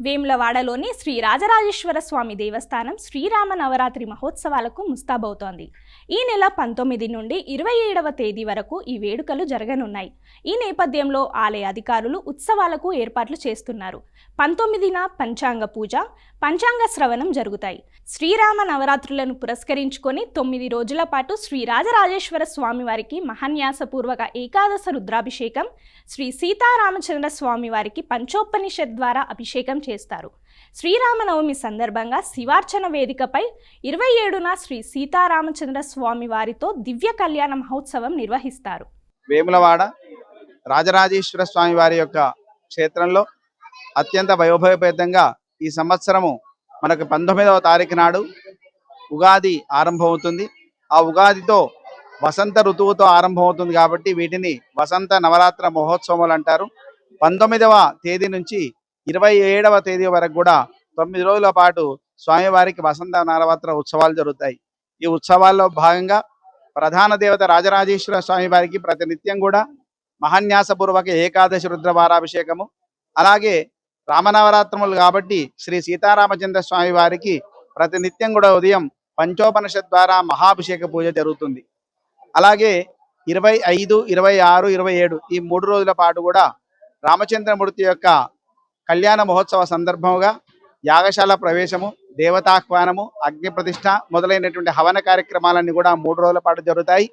వేములవాడలోని శ్రీ రాజరాజేశ్వర స్వామి దేవస్థానం శ్రీరామ నవరాత్రి మహోత్సవాలకు ముస్తాబవుతోంది. ఈ నెల 19 నుండి 27వ తేదీ వరకు ఈ వేడుకలు జరగనున్నాయి. ఈ నేపథ్యంలో ఆలయ అధికారులు ఉత్సవాలకు ఏర్పాట్లు చేస్తున్నారు. 19న పంచాంగ పూజ, పంచాంగ శ్రవణం జరుగుతాయి. శ్రీరామ నవరాత్రులను పురస్కరించుకొని 9 రోజుల పాటు శ్రీ రాజరాజేశ్వర స్వామి వారికి మహాన్యాసపూర్వక ఏకాదశ రుద్రాభిషేకం, శ్రీ సీతారామచంద్ర స్వామి వారికి పంచోపనిషత్ ద్వారా అభిషేకం చేస్తారు. శ్రీరామనవమి సందర్భంగా శివార్చన వేదికపై 27న శ్రీ సీతారామచంద్ర స్వామి వారితో దివ్య కళ్యాణ మహోత్సవం నిర్వహిస్తారు. వేములవాడ రాజరాజేశ్వర స్వామి వారి యొక్క క్షేత్రంలో అత్యంత వైభవపేతంగా ఈ సంవత్సరము మనకు 19వ తారీఖు నాడు ఉగాది ఆరంభమవుతుంది. ఆ ఉగాదితో వసంత ఋతువుతో ఆరంభమవుతుంది కాబట్టి వీటిని వసంత నవరాత్ర మహోత్సవాలు అంటారు. 19వ తేదీ నుంచి 27వ తేదీ వరకు కూడా 9 రోజుల పాటు స్వామివారికి వసంత నవరాత్ర ఉత్సవాలు జరుగుతాయి. ఈ ఉత్సవాల్లో భాగంగా ప్రధాన దేవత రాజరాజేశ్వర స్వామి వారికి ప్రతినిత్యం కూడా మహాన్యాసపూర్వక ఏకాదశి రుద్రవారాభిషేకము, అలాగే రామనవరాత్రములు కాబట్టి శ్రీ సీతారామచంద్ర స్వామి వారికి ప్రతినిత్యం కూడా ఉదయం పంచోపనిషత్ ద్వారా మహాభిషేక పూజ జరుగుతుంది. అలాగే 25, 26, 27 ఈ 3 రోజుల పాటు కూడా రామచంద్రమూర్తి యొక్క కళ్యాణ మహోత్సవ సందర్భంగా యాగశాల ప్రవేశము, దేవతాహ్వానము, అగ్ని ప్రతిష్ఠ మొదలైనటువంటి హవన కార్యక్రమాలన్నీ కూడా 3 రోజుల పాటు జరుగుతాయి.